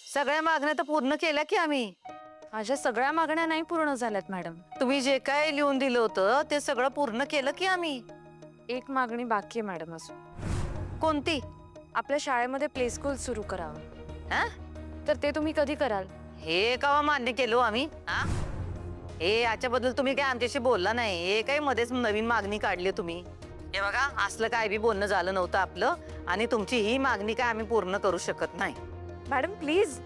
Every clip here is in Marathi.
सगळ्या मागण्या तर पूर्ण केल्या की आम्ही. माझ्या सगळ्या मागण्या नाही पूर्ण झाल्यात मॅडम. तुम्ही जे काय लिहून दिलं होतं ते सगळं पूर्ण केलं की आम्ही. एक मागणी बाकी आहे मॅडम अजून. कोणती? आपल्या शाळेमध्ये प्ले स्कूल सुरू करावं. हा? तर ते तुम्ही कधी कराल? हे केव्हा मान्य केलो आम्ही? हा? हे याच्याबद्दल तुम्ही काय आमच्याशी बोलला नाही. हे काय मध्येच नवीन मागणी काढली तुम्ही. हे बघा, असलं काय बी बोलणं झालं नव्हतं आपलं, आणि तुमची ही मागणी काय आम्ही पूर्ण करू शकत नाही. मॅडम प्लीज,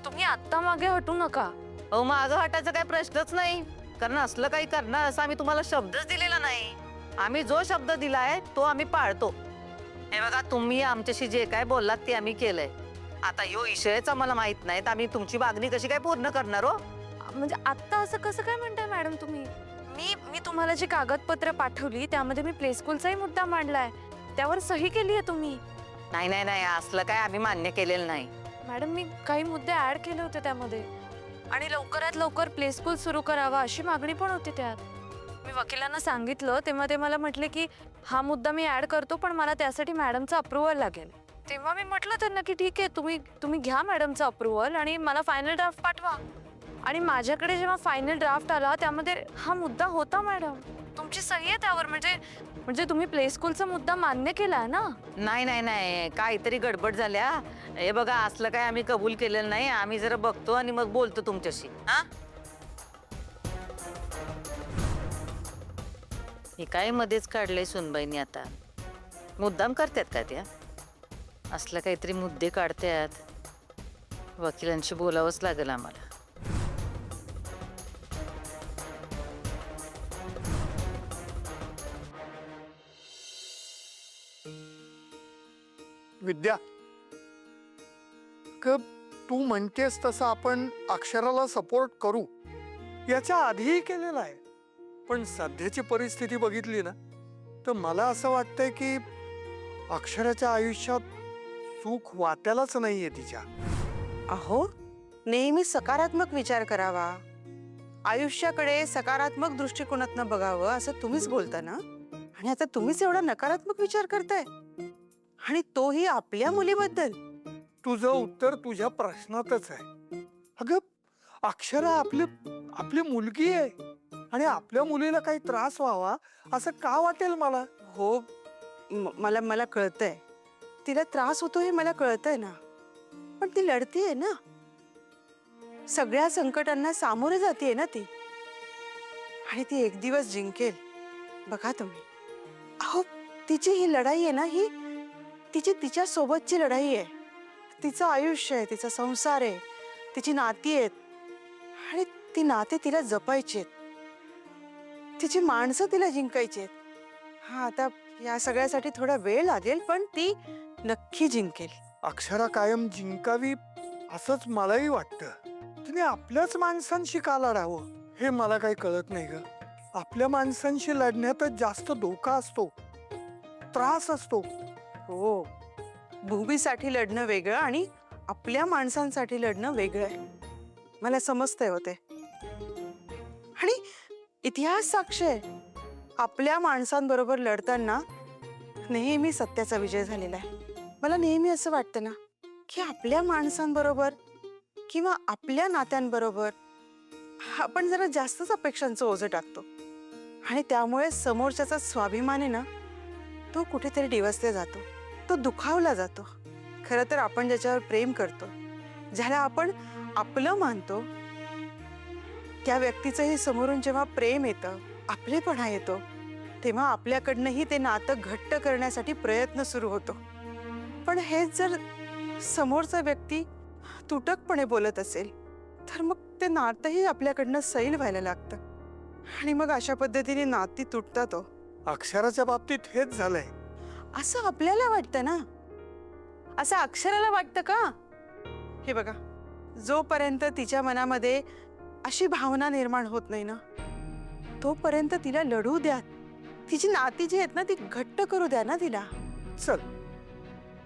तुम्ही आत्ता मागे हटू नका. अहो, मागं हटायचा काही प्रश्नच नाही, कारण असलं काही करणार असं आम्ही तुम्हाला शब्दच दिलेला नाही. आम्ही जो शब्द दिलाय तो आम्ही पाळतो. हे बघा, तुम्ही आमच्याशी जे काय बोललात ते आम्ही केलंय. आता ह्यो विषयच आम्हाला माहित नाही तर आम्ही तुमची मागणी कशी काय पूर्ण करणार हो? म्हणजे आत्ता असं कसं काय म्हणताय मॅडम तुम्ही? मी तुम्हाला जी कागदपत्र पाठवली त्यामध्ये मी प्ले स्कूलचाही मुद्दा मांडलाय, त्यावर सही केली आहे तुम्ही. नाही नाही नाही, असलं काय आम्ही मान्य केलेलं नाही. मॅडम, मी काही मुद्दे ऍड केले होते त्यामध्ये, आणि लवकरात लवकर प्ले स्कूल सुरू करावा अशी मागणी पण होती त्यात. मी वकिलांना सांगितलं तेव्हा ते मला म्हटले की हा मुद्दा मी ऍड करतो, पण मला त्यासाठी मॅडमचा अप्रुव्हल लागेल. तेव्हा मी म्हटलं त्यांना की ठीक आहे, तुम्ही घ्या मॅडमचा अप्रुव्हल आणि मला फायनल ड्राफ्ट पाठवा. आणि माझ्याकडे जेव्हा फायनल ड्राफ्ट आला त्यामध्ये हा मुद्दा होता मॅडम. तुमची सही आहे त्यावर, म्हणजे तुम्ही प्ले स्कूलचा मुद्दा मान्य केलाय ना? नाही नाही नाही, काहीतरी गडबड झाल्या. हे बघा, असलं काय आम्ही कबूल केलेलं नाही. आम्ही जरा बघतो आणि मग बोलतो तुमच्याशी. हा, हे काय मध्येच काढलंय सुनबाईनी आता? मुद्दाम करतात का त्या? असलं काहीतरी मुद्दे काढतात. वकिलांशी बोलावंच लागेल आम्हाला. विद्या, क तू म्हणतेस तसं आपण अक्षराला सपोर्ट करू, याच्या आधीही केलेला आहे. पण सध्याची परिस्थिती बघितली ना तर मला असं वाटतंय की अक्षराच्या आयुष्यात सुख वाट्यालाच नाहीये तिच्या. अहो, नेहमी सकारात्मक विचार करावा, आयुष्याकडे सकारात्मक दृष्टिकोनातनं बघावं असं तुम्हीच बोलता ना. आणि आता तुम्हीच एवढा नकारात्मक विचार करताय, आणि तोही आपल्या मुलीबद्दल. तुझं उत्तर तुझ्या प्रश्नातच आहे. अगं, अक्षरा आपली मुलगी आहे, आणि आपल्या मुलीला काही त्रास व्हावा असं का वाटेल मला? हो, मला कळतंय तिला त्रास होतो हे मला कळतंय ना. पण ती लढतीये ना, सगळ्या संकटांना सामोरे जातीये ना ती, आणि ती एक दिवस जिंकेल. बघा तुम्ही. अहो, तिची ही लढाई आहे ना, ही तिच्या सोबतची लढाई आहे. तिचं आयुष्य आहे, तिचा संसार आहे, तिची नाती आहेत, आणि ती नाते तिला जपायची आहेत, तिची माणसं तिला जिंकायची आहेत. हा, आता या सगळ्यासाठी थोडा वेळ लागेल, पण ती नक्की जिंकेल. अक्षरा कायम जिंकावी असंच मलाही वाटतं. तिने आपल्याच माणसांशी का लढावं हे मला काही कळत नाही ग. आपल्या माणसांशी लढण्यातच जास्त धोका असतो, त्रास असतो. हो, भूमीसाठी लढणं वेगळं आणि आपल्या माणसांसाठी लढणं वेगळं आहे. मला समजतंय होते. आणि इतिहास साक्ष आहे, आपल्या माणसांबरोबर लढताना नेहमी सत्याचा विजय झालेला आहे. मला नेहमी असं वाटतं ना की आपल्या माणसांबरोबर किंवा आपल्या नात्यांबरोबर आपण जरा जास्तच अपेक्षांचं ओझं टाकतो, आणि त्यामुळे समोरच्याचा स्वाभिमान आहे ना, तो कुठेतरी डिवचला जातो, तो दुखावला जातो. खरं तर आपण ज्याच्यावर प्रेम करतो, ज्याला आपण आपलं मानतो, त्या व्यक्तीचंही समोरून जेव्हा प्रेम येतं, आपलेपणा येतो, तेव्हा आपल्याकडनंही ते नातं घट्ट करण्यासाठी प्रयत्न सुरू होतो. पण हेच जर समोरचा व्यक्ती तुटकपणे बोलत असेल तर मग ते नातंही आपल्याकडनं सैल व्हायला लागतं, आणि मग अशा पद्धतीने नाती तुटतात. अक्षराच्या बाबतीत हेच झालंय. असं आपल्याला वाटतं ना, असं अक्षराला वाटतं का? हे बघा, जोपर्यंत तिच्या मनामध्ये अशी भावना निर्माण होत नाही ना, तोपर्यंत तिला लढू द्या. तिची नाती जी आहेत ना, ती घट्ट करू द्या ना तिला. चल,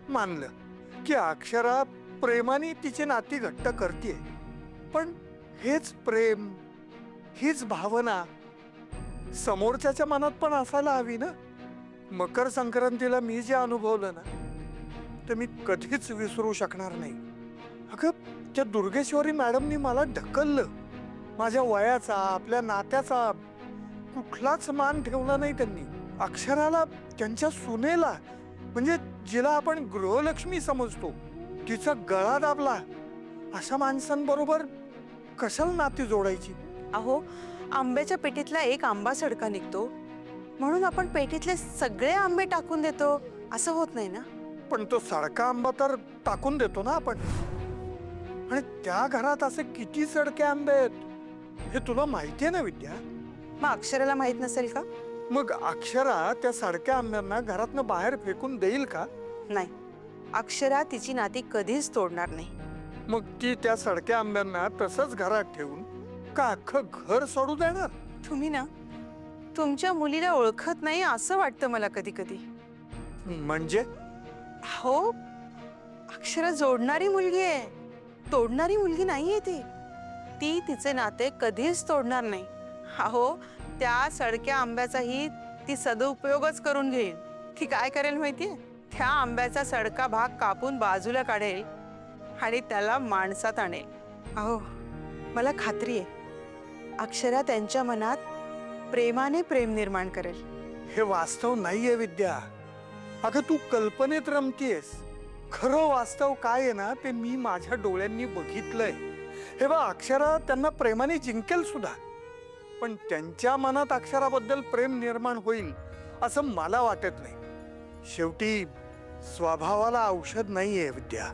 मानलं की अक्षरा प्रेमाने तिची नाती घट्ट करते, पण हेच प्रेम, हीच भावना समोरच्याच्या मनात पण असायला हवी ना. मकर संक्रांतीला मी जे अनुभवलं ना, ते मी कधीच विसरू शकणार नाही. अगं त्या दुर्गेश्वरी मॅडमनी मला ढकललं. माझ्या वयाचा, आपल्या नात्याचा कुठलाच मान ठेवला नाही त्यांनी. अक्षराला, त्यांच्या सुनेला, म्हणजे जिला आपण गृहलक्ष्मी समजतो, तिचा गळा दाबला. अशा माणसांबरोबर कशाला नाती जोडायची? अहो, आंब्याच्या पेटीतला एक आंबा सडका निघतो म्हणून आपण पेटीतले सगळे आंबे टाकून देतो असं होत नाही ना. पण तो सडका आंबा तर टाकून देतो ना आपण. आणि त्या घरात असे किती सडके आंबे आहेत हे तुला माहितीये ना विद्या. मग अक्षराला माहित नसेल का? मग अक्षरा त्या सडक्या आंब्यांना घरातनं बाहेर फेकून देईल का? नाही, अक्षरा तिची नाती कधीच तोडणार नाही. मग ती त्या सडक्या आंब्यांना तसंच घरात ठेवून का अख्खं घर सोडू देणार? तुम्ही ना तुमच्या मुलीला ओळखत नाही असं वाटतं मला कधी कधी. म्हणजे हो, अक्षरा जोडणारी मुलगी आहे, तोडणारी मुलगी नाहीये ती. ती तिचे नाते कधीच तोडणार नाही. अहो, त्या सडक्या आंब्याचाही ती सदुपयोगच करून घेईल. ती काय करेल माहितीये? त्या आंब्याचा सडका भाग कापून बाजूला काढेल आणि त्याला माणसात आणेल. अहो, मला खात्री आहे अक्षरा त्यांच्या मनात प्रेमाने प्रेम निर्माण करेल. हे वास्तव नाहीये विद्या. अगं तू कल्पनेत रमतीयस. खरं वास्तव काय आहे ना ते मी माझ्या डोळ्यांनी बघितलंय. हे बा, अक्षरा त्यांना प्रेमाने जिंकेल सुद्धा, पण त्यांच्या मनात अक्षराबद्दल प्रेम निर्माण होईल असं मला वाटत नाही. शेवटी स्वभावाला औषध नाहीये विद्या.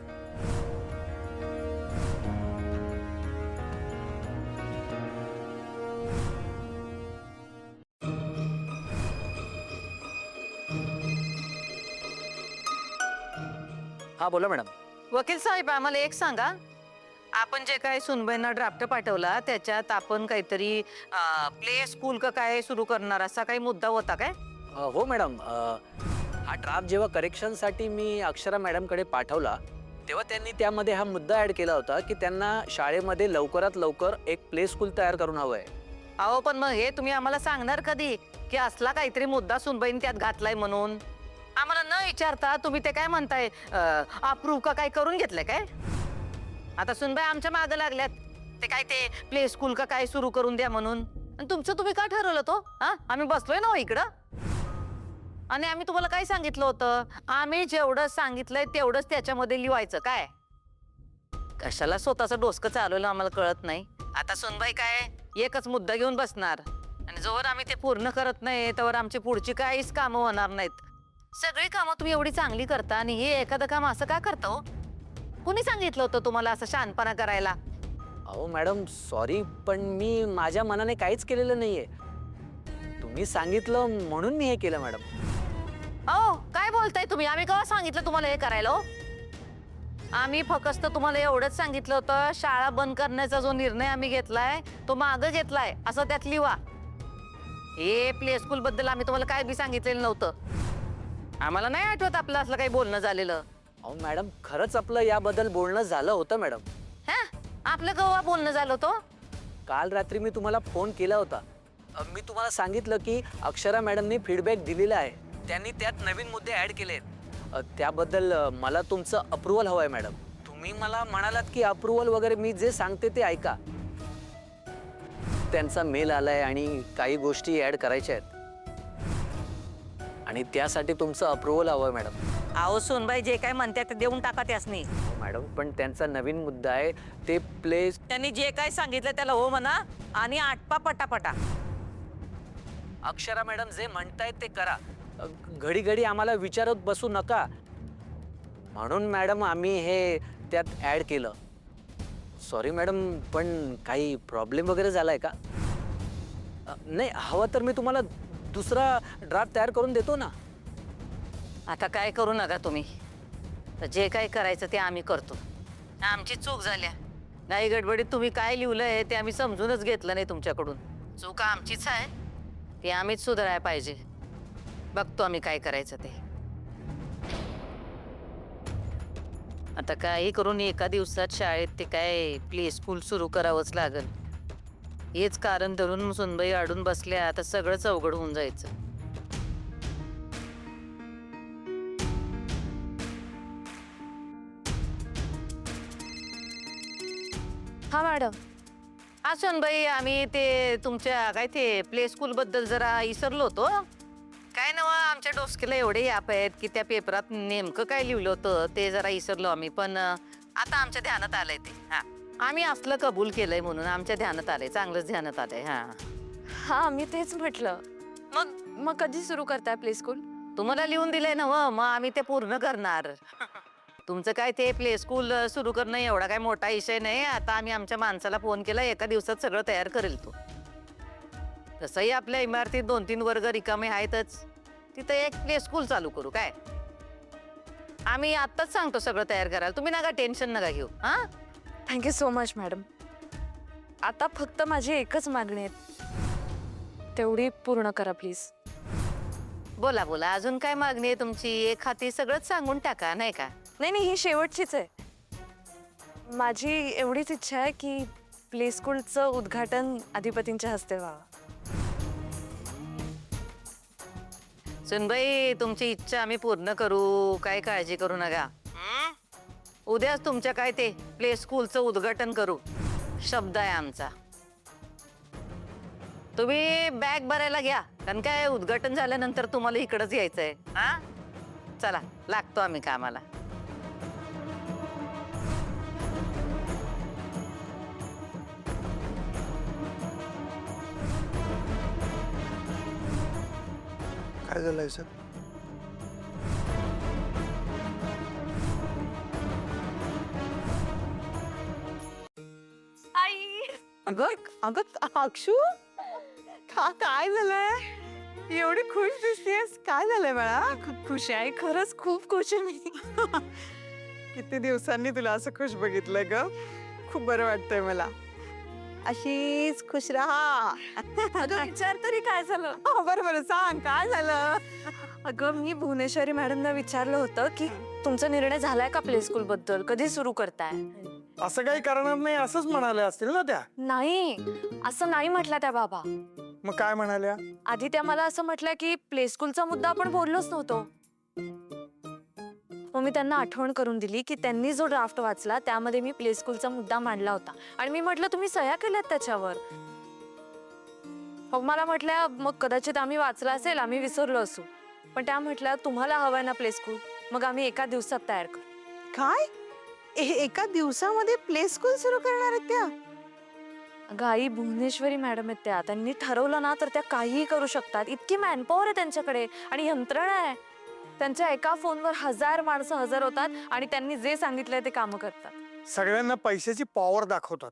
हा बोला मॅडम. वकील साहेब, आम्हाला एक सांगा, आपण जे काय सुनबाईंना ड्राफ्ट पाठवला त्याच्यात आपण काहीतरी प्ले स्कूल का काय सुरू करणार असा काही मुद्दा होता काय? हो मॅडम, हा ड्राफ्ट जेव्हा करेक्शनसाठी मी अक्षरा मॅडमकडे पाठवला तेव्हा त्यांनी त्यामध्ये हा मुद्दा ऍड केला होता की त्यांना शाळेमध्ये लवकरात लवकर एक प्ले स्कूल तयार करून हवं आहे. अहो, पण मग हे तुम्ही आम्हाला सांगणार कधी की असला काहीतरी मुद्दा सुनबाईंनी त्यात घातलाय म्हणून? आम्हाला न विचारता तुम्ही ते काय म्हणताय, अप्रूव्ह का काय करून घेतलंय काय? आता सुनबाई आमच्या मागे लागल्यात ते काय ते प्ले स्कूल का काय सुरू करून द्या म्हणून. आणि तुमचं तुम्ही का ठरवलं तो? आम्ही बसलोय ना इकडं, आणि आम्ही तुम्हाला काय सांगितलं होतं? आम्ही जेवढं सांगितलंय तेवढंच त्याच्यामध्ये लिहायचं. काय कशाला स्वतःचं डोसकं चालवलं आम्हाला कळत नाही. आता सुनबाई काय एकच मुद्दा घेऊन बसणार, आणि जोवर आम्ही ते पूर्ण करत नाही तोवर आमची पुढची काहीच कामं होणार नाहीत. सगळी कामं तुम्ही एवढी चांगली करता आणि हे एखादं काम असं का करता हो? कुणी सांगितलं होतं तुम्हाला असं शहाणपणा करायला? अहो मॅडम सॉरी, पण मी माझ्या मनाने काहीच केलेलं नाहीये. तुम्ही सांगितलं म्हणून मी हे केलं मॅडम. अहो, काय बोलताय तुम्ही? आम्ही केव्हा सांगितलं तुम्हाला हे करायला हो? आम्ही फक्त तुम्हाला एवढंच सांगितलं होतं, शाळा बंद करण्याचा जो निर्णय आम्ही घेतलाय तो मागं घेतलाय असं त्यात लिहा. हे प्ले स्कूल बद्दल आम्ही तुम्हाला काय बी सांगितलेलं नव्हतं. आम्हाला नाही आठवत आपलं असलं काही बोलणं झालेलं. अहो मॅडम, खरंच आपलं याबद्दल बोलणं झालं होतं मॅडम. आपलं केव्हा बोलणं झालं होतं? काल रात्री मी तुम्हाला फोन केला होता. मी तुम्हाला सांगितलं की अक्षरा मॅडमनी फीडबॅक दिलेला आहे, त्यांनी त्यात नवीन मुद्दे ऍड केले. त्याबद्दल मला तुमचं अप्रुव्हल हवं आहे मॅडम. तुम्ही मला म्हणालात की अप्रुव्हल वगैरे मी जे सांगते ते ऐका. त्यांचा मेल आलाय आणि काही गोष्टी ऍड करायच्या आहेत आणि त्यासाठी तुमचं अप्रुव्हल हवं आहे मॅडम. अहो सुनबाई जे काय म्हणतात ते देऊन टाका त्यासनी. मॅडम, पण त्यांचा नवीन मुद्दा आहे ते प्ले. त्यांनी जे काय सांगितलं त्याला हो म्हणा आणि आटपा पटापटा. अक्षरा मॅडम जे म्हणतायत ते करा. घडी घडी आम्हाला विचारत बसू नका. म्हणून मॅडम आम्ही हे त्यात ऍड केलं. सॉरी मॅडम, पण काही प्रॉब्लेम वगैरे झालाय का? नाही, हवं तर मी तुम्हाला दुसरा ड्राफ्ट तयार करून देतो ना. आता काय करू नका तुम्ही. तर जे काय करायचं ते आम्ही करतो. आमची चूक झाल्या. नाही गडबडीत तुम्ही काय लिहिलंय ते आम्ही समजूनच घेतलं नाही तुमच्याकडून. चूक आमचीच आहे, ती आम्हीच सुधारायला पाहिजे. बघतो आम्ही काय करायचं ते. आता काही करून एका दिवसात शाळेत ते काय प्ले स्कूल सुरू करावंच लागल. हेच कारण धरून सुनबाई अडून बसल्या, आता सगळंच अवघड होऊन जायचं. हा मॅडम. बाई आम्ही ते तुमच्या काय ते प्ले स्कूल बद्दल जरा विसरलो होतो. काय नव आमच्या डोसकीला एवढे याप आहेत की त्या पेपरात नेमकं काय लिहिलं होतं ते जरा विसरलो आम्ही. पण आता आमच्या ध्यानात आलंय ते. हा आम्ही असलं कबूल केलंय म्हणून आमच्या ध्यानात आलंय, चांगलंच ध्यानात आलंय. हा हा मी तेच म्हटलं. मग कधी सुरू करताय प्ले स्कूल? तुम्हाला लिहून दिलंय ना मग आम्ही ते पूर्ण करणार. तुमचं काय ते प्ले स्कूल सुरू करणं एवढा काय मोठा विषय नाही. आता आम्ही आमच्या माणसाला फोन केला, एका दिवसात सगळं तयार करेल तो. तसंही आपल्या इमारतीत 2-3 वर्ग रिकामे आहेतच, तिथं एक प्ले स्कूल चालू करू काय. आम्ही आत्ताच सांगतो सगळं तयार करायला, तुम्ही नका टेन्शन नका घेऊ. हा थँक्यू सो मच मॅडम. आता फक्त माझी एकच मागणी आहे, तेवढी पूर्ण करा प्लीज. बोला बोला, अजून काय मागणी आहे तुमची? एक हाती सगळंच सांगून टाका, नाही का? नाही ही शेवटचीच आहे. माझी एवढीच इच्छा आहे की प्ले स्कूलचं उद्घाटन अधिपतींच्या हस्ते व्हावं. सुनबाई तुमची इच्छा आम्ही पूर्ण करू, काय काळजी करू नका. उद्याच तुमच्या काय ते प्ले स्कूलचं उद्घाटन करू, शब्द आहे आमचा. तुम्ही बॅग भरायला घ्या, कारण काय उद्घाटन झाल्यानंतर तुम्हाला इकडंच यायचंय. हा चला, लागतो आम्ही कामाला. काय झालंय सर? आई अगं अगं अक्षू, काय झालंय? एवढी खुश दिसतेस, काय झालंय बाळा? खूप खुश आहे, खरंच खूप खुश आहे मी. किती दिवसांनी तुला असं खुश बघितलंय ग. खूप बरं वाटतंय मला. अशीच खुश राहा. अगं विचार तरी काय झालं? बरं बरं सांग, काय झालं? अगं मी भुवनेश्वरी मॅडमना विचारलं होतं की तुमचा निर्णय झालाय का प्ले स्कूल बद्दल, कधी सुरू करताय? असं काही करणार नाही असंच म्हणाल्या असतील ना त्या. नाही, असं नाही म्हटलं त्या बाबा. मग काय म्हणाल्या? आधी त्या मला असं म्हटलं की प्ले स्कूलचा मुद्दा आपण बोललोच नव्हतो. मग मी त्यांना आठवण करून दिली की त्यांनी जो ड्राफ्ट वाचला त्यामध्ये मी प्ले स्कूलचा मुद्दा मांडला होता आणि मी म्हटलं तुम्ही सह्या केल्यात त्याच्यावर. मग मला म्हटल्या मग कदाचित आम्ही वाचला असेल, आम्ही विसरलो असू. पण त्या म्हटल्या तुम्हाला हवंय ना प्ले स्कूल, मग आम्ही एका दिवसात तयार करू. काय एका दिवसामध्ये प्ले स्कूल सुरू करणार आहेत त्या? अगं आई, भुवनेश्वरी मॅडम आहेत त्या, त्यांनी ठरवलं ना तर त्या काहीही करू शकतात. इतकी मॅनपॉवर आहे त्यांच्याकडे आणि यंत्रणा आहे. त्यांच्या एका फोनवर 1000 माणसं हजर होतात आणि त्यांनी जे सांगितलंय ते कामं करतात. सगळ्यांना पैशाची पॉवर दाखवतात,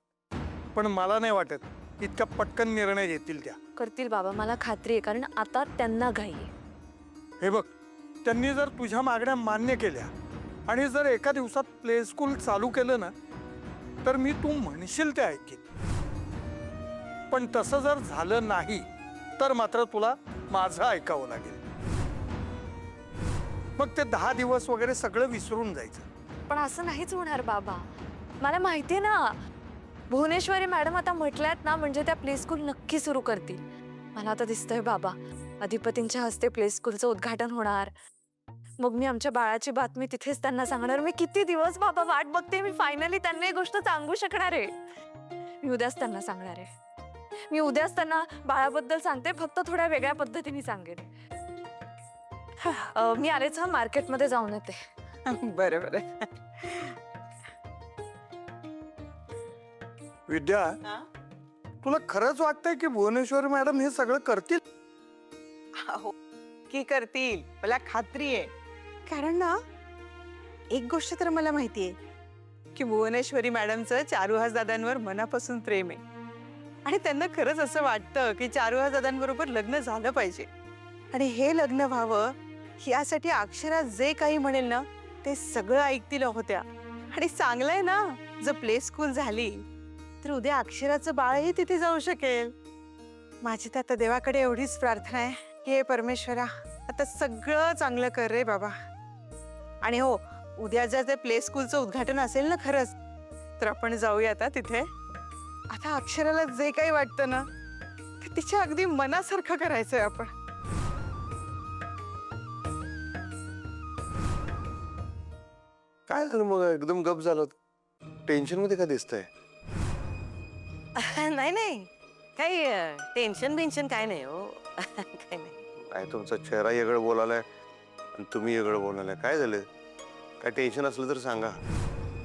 पण मला नाही वाटत इतका पटकन निर्णय घेतील त्या. करतील बाबा, मला खात्री आहे, कारण आता त्यांना घाई आहे. हे बघ, त्यांनी जर तुझ्या मागण्या मान्य केल्या आणि जर एका दिवसात प्ले स्कूल चालू केलं ना, तर मी तू म्हणशील ते ऐकीन. पण तसं जर झालं नाही तर मात्र तुला माझं ऐकावं लागेल. मग ते 10 दिवस वगैरे सगळं विसरून जायचं. पण असं नाहीच होणार बाबा, मला माहितीये ना. भुवनेश्वरी मॅडम आता म्हटल्यात ना, म्हणजे त्या प्ले स्कूल नक्की सुरू करतील. मला आता दिसतंय बाबा, अधिपतींच्या हस्ते प्ले स्कूलचं उद्घाटन होणार. मग मी आमच्या बाळाची बातमी तिथेच त्यांना सांगणार. मी किती दिवस बाबा वाट बघते, मी फायनली त्यांना ही गोष्ट सांगू शकणार आहे. मी उद्याच त्यांना सांगणार आहे. मी उद्याच त्यांना बाळाबद्दल सांगते, फक्त थोड्या वेगळ्या पद्धतीने सांगेन. मी आलेच हा, मार्केटमध्ये जाऊन येते. बरं बरं. विद्या, तुला खरंच वाटतंय की भुवनेश्वर मॅडम हे सगळं करतील? हो की करतील, मला खात्री आहे. कारण ना, एक गोष्ट तर मला माहितीये की भुवनेश्वरी मॅडमचं चारुहास दादांवर मनापासून प्रेम आहे आणि त्यांना खरंच असं वाटतं की चारुहास दादांबरोबर लग्न झालं पाहिजे. आणि हे लग्न व्हावं यासाठी अक्षरा जे काही म्हणेल ना ते सगळं ऐकतील होत्या. आणि चांगलंय ना, जर प्ले स्कूल झाली तर उद्या अक्षराचं बाळही तिथे जाऊ शकेल. माझी तर आता देवाकडे एवढीच प्रार्थना आहे की हे परमेश्वरा, आता सगळं चांगलं कर रे बाबा. आणि हो, उद्या जर ते प्ले स्कूलचं उद्घाटन असेल ना खरंच, तर आपण जाऊया आता तिथे. आता अक्षराला जे काही वाटतं ना ते तिच्या अगदी मनासारखं करायचंय आपण. काय झालं मग? एकदम गप झालं, टेन्शन मध्ये का दिसतंय? नाही नाही काही टेन्शन बिन्शन काय नाही हो काही नाही. काय तुमचा चेहरा वेगळं बोलायलाय आणि तुम्ही वेगळं बोलायलाय. काय झालं? काय टेन्शन असलं तर सांगा.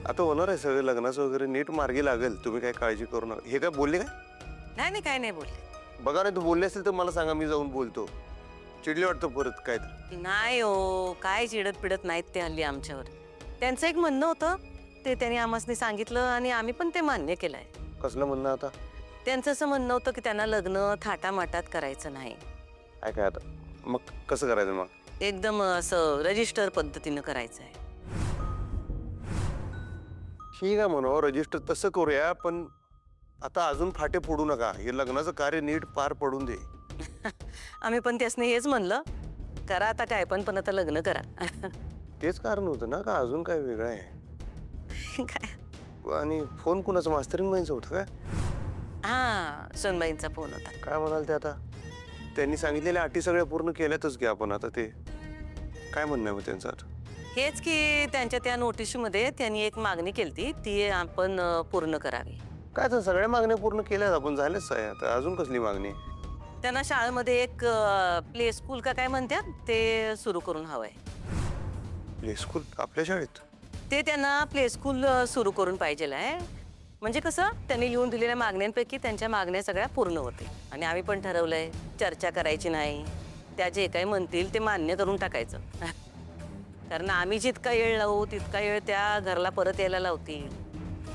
आता होणार आहे सगळं, लग्नाचं वगैरे नीट मार्गी लागेल. तुम्ही काय काळजी करू नका. हे काय बोलले काय? नाही नाही काय नाही बोलले. बघा नाही, तू बोलले असेल तर मला सांगा, मी जाऊन बोलतो. चिडले वाटतं परत काय तर. नाही हो काय चिडत पिडत नाहीत ते हल्ली आमच्यावर. त्यांचं एक म्हणणं होतं ते त्यांनी आम्हाला सांगितलं आणि आम्ही पण ते मान्य केलंय. कसलं म्हणणं आता? त्यांचं असं म्हणणं होतं की त्यांना लग्न थाटामाटात करायचं नाही, काय आता मग कसं करायचं मग? एकदम असं रजिस्टर पद्धतीनं करायचं आहे. ठीक आहे म्हणा, रजिस्टर तसं करूया, पण आता अजून फाटे फोडू नका. हे लग्नाचं कार्य नीट पार पडून दे. आम्ही पण त्यासने हेच म्हणलं, करा आता काय पण आता लग्न करा. तेच कारण होतं ना, का अजून काय वेगळं आहे? काय आणि फोन कुणाचं, मास्तरीन बाईंचं होतं काय? हा सोनबाईंचा फोन होता. काय म्हणाल ते आता? त्यांनी सांगितलेल्या अटी सगळ्या पूर्ण केल्यातच की आपण. आता ते काय म्हणणं आहे मग त्यांचं आता? हेच की त्यांच्या त्या नोटिशीमध्ये त्यांनी एक मागणी केली ती आपण पूर्ण करावी. काय तर सगळ्या मागण्या पूर्ण केल्यात आपण, झाल्याच आहे. आता अजून कसली मागणी? त्यांना शाळेमध्ये एक प्ले स्कूल का काय म्हणतात ते सुरू करून हवंय. प्ले स्कूल आपल्या शाळेत? ते त्यांना प्ले स्कूल सुरू करून पाहिजे आहे. म्हणजे कसं त्यांनी लिहून दिलेल्या मागण्यांपैकी त्यांच्या मागण्या सगळ्या पूर्ण होते. आणि आम्ही पण ठरवलंय चर्चा करायची नाही, त्या जे काही म्हणतील ते मान्य करून टाकायचं. कारण आम्ही जितका वेळ लावू तितका वेळ त्या घरला परत यायला लावतील.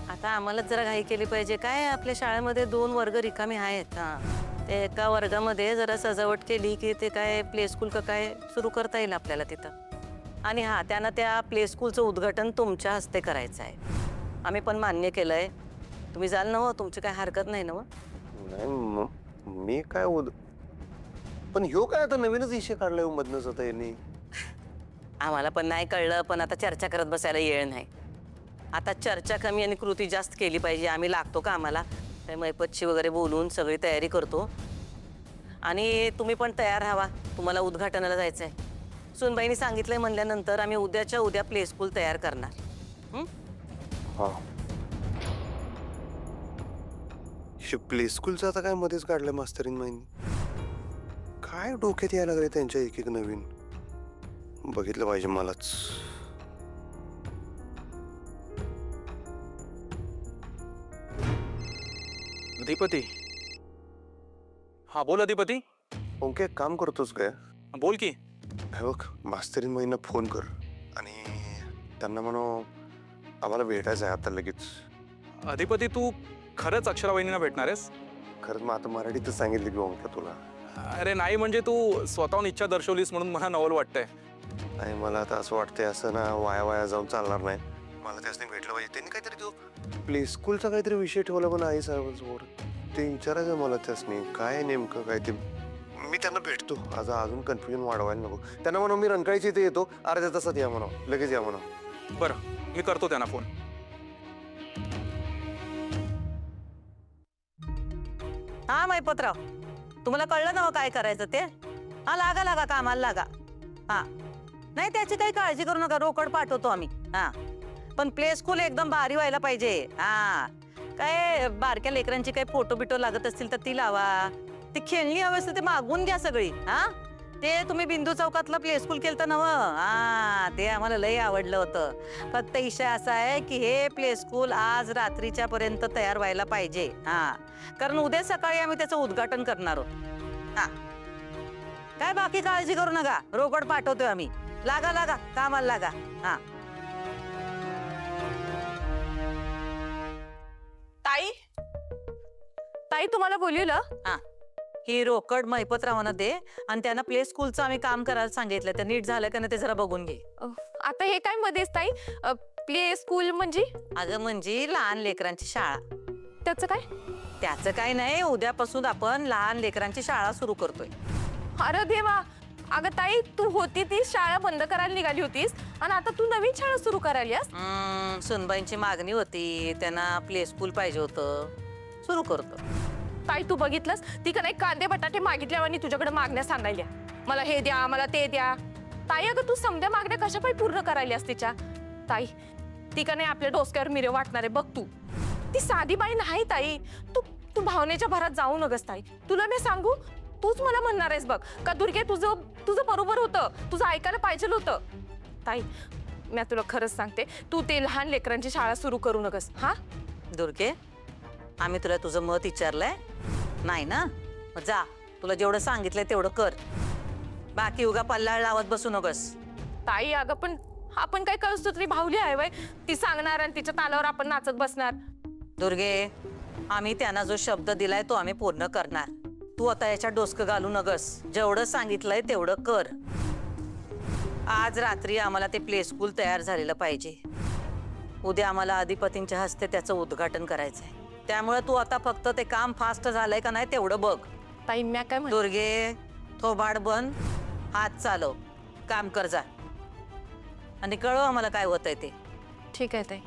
आता आम्हाला जरा घाई केली पाहिजे. काय आपल्या शाळेमध्ये 2 वर्ग रिकामी आहेत. हां ते एका वर्गामध्ये जरा सजावट केली की ते काय प्ले स्कूल का काय सुरू करता येईल आपल्याला तिथं. आणि हां त्यांना त्या प्ले स्कूलचं उद्घाटन तुमच्या हस्ते करायचं आहे. आम्ही पण मान्य केलंय. तुम्ही जाल ना हो, तुमची काय हरकत नाही ना? नाही मी काय पण ह्यो काय आता नवीनच विषय काढलाय मधनच आता यांनी. आम्हाला पण नाही कळलं, पण आता चर्चा करत बसायला वेळ नाही. आता चर्चा कमी आणि कृती जास्त केली पाहिजे. आम्ही लागतो का आम्हाला मैपतशी वगैरे बोलून सगळी तयारी करतो. आणि तुम्ही पण तयार राहा, तुम्हाला उद्घाटनाला जायचं आहे. सुनबाईंनी सांगितलंय म्हणल्यानंतर आम्ही उद्याच्या उद्या प्ले स्कूल तयार करणार. हा प्ले स्कूलचं आता काय मध्येच काढलं मास्तरीन माहिनी. काय डोक्यात यायला लागले त्यांच्या एक नवीन. बघितलं पाहिजे मलाच. अधिपती. हा बोल अधिपती. ओके काम करतोस काय? बोल की. हे बघ मास्तरीन माईंना फोन कर आणि त्यांना म्हणू आम्हाला भेटायचं आहे आता लगेच. अधिपती तू खरंच अक्षरा वहिनींना भेटणार आहेस? खरंच मग आता मराठीतच सांगितलं की ओंकार तुला. अरे नाही म्हणजे तू स्वतःहून इच्छा दर्शवलीस म्हणून मला नवल वाटतंय. नाही मला आता असं वाटतंय असं ना वाया वाया जाऊन चालणार नाही. मला त्यासनी भेटलं पाहिजे. त्यांनी काहीतरी तो प्ले स्कूलचा काहीतरी विषय ठेवला पण आई साहेबांसमोर. ते विचारायचं मला त्यासनी काय नेमकं काय ते. मी त्यांना भेटतो. आज अजून कन्फ्युजन वाढवायला नको. त्यांना म्हणून मी रंकाळीची इथे येतो, अर्ध्या तासात या म्हणा, लगेच या म्हणा. बरं मी करतो त्यांना फोन. हा मैपतराव, तुम्हाला कळलं ना काय करायचं ते? हा लागा लागा कामाला लागा. हा नाही त्याची काही काळजी करू नका, रोकड पाठवतो आम्ही. हा पण प्ले स्कूल एकदम भारी व्हायला पाहिजे. हा काय बारक्या लेकरांची काही फोटो बिटो लागत असतील तर ती लावा. ती खेळणी हवी असते ते मागून घ्या सगळी. हा ते तुम्ही बिंदू चौकातलं प्ले स्कूल केलं नव? हा ते आम्हाला लई आवडलं होतं. फक्त विषय असा आहे की हे प्ले स्कूल आज रात्रीच्या पर्यंत तयार व्हायला पाहिजे. हा कारण उद्या सकाळी आम्ही त्याचं उद्घाटन करणार आहोत. हा काय बाकी काळजी करू नका, रोकड पाठवतोय आम्ही. लागा लागा कामाला लागा. हा ताई ताई तुम्हाला बोलवलं? हा ही रोकड मैपतरावांना दे आणि त्यांना प्ले स्कूलचं आम्ही काम करायला सांगितलं. तर नीट झालं का नाही ते जरा बघून घे. आता हे काय मध्येच ताई? प्ले स्कूल म्हणजे? अगं म्हणजे लहान लेकरांची शाळा. त्याचं काय? त्याचं काय नाही, उद्यापासून आपण लहान लेकरांची शाळा सुरू करतोय. अरे देवा, अगं ताई तू होती ती शाळा बंद करायला निघाली होतीस आणि आता तू नवीन शाळा सुरू करायलीस? सुनबाईंची मागणी होती, त्यांना प्ले स्कूल पाहिजे होतं, सुरू करतो. ताई तू बघितलंस ती का नाही कांदे बटाटे मागितल्या आणि तुझ्याकडे मागण्या सांगायल्या, मला हे द्या मला ते द्या. ताई अगं तू समध्या मागण्या कशा पाहिजे पूर्ण करायल्यास तिच्या? ताई ती का नाही आपल्या डोसक्यावर मिरे वाटणार आहे बघ तू. ती साधी बाई नाही ताई. तू तू भावनेच्या भरात जाऊ नकस ताई. तुला मी सांगू, तूच मला म्हणणार आहेस बघ का दुर्गे तुझं तुझं बरोबर होतं, तुझं ऐकायला पाहिजे होतं. ताई मी तुला खरंच सांगते, तू ते लहान लेकरांची शाळा सुरू करू नकस. हा दुर्गे, आम्ही तुला तुझं मत विचारलंय नाही ना? मग जा, तुला जेवढं सांगितलंय तेवढं कर. बाकी उगा पल्लाळ लावत बसू नकोस. ताई अगं पण आपण काय कळस तरी भावली आहे वय, ती सांगणार आणि तिच्या तालावर आपण नाचत बसणार. दुर्गे, आम्ही त्यांना जो शब्द दिलाय तो आम्ही पूर्ण करणार. तू आता याच्यात डोसकं घालू नगस. जेवढं सांगितलंय तेवढं कर. आज रात्री आम्हाला ते प्ले स्कूल तयार झालेलं पाहिजे. उद्या आम्हाला अधिपतींच्या हस्ते त्याचं उद्घाटन करायचंय. त्यामुळे तू आता फक्त ते काम फास्ट झालंय का नाही तेवढं बघ. ताई मी काय म्हणते, दुर्गे, थोबाड बंद, हात चालव, काम कर जा आणि कळव आम्हाला काय होतंय ते. ठीक आहे ताई.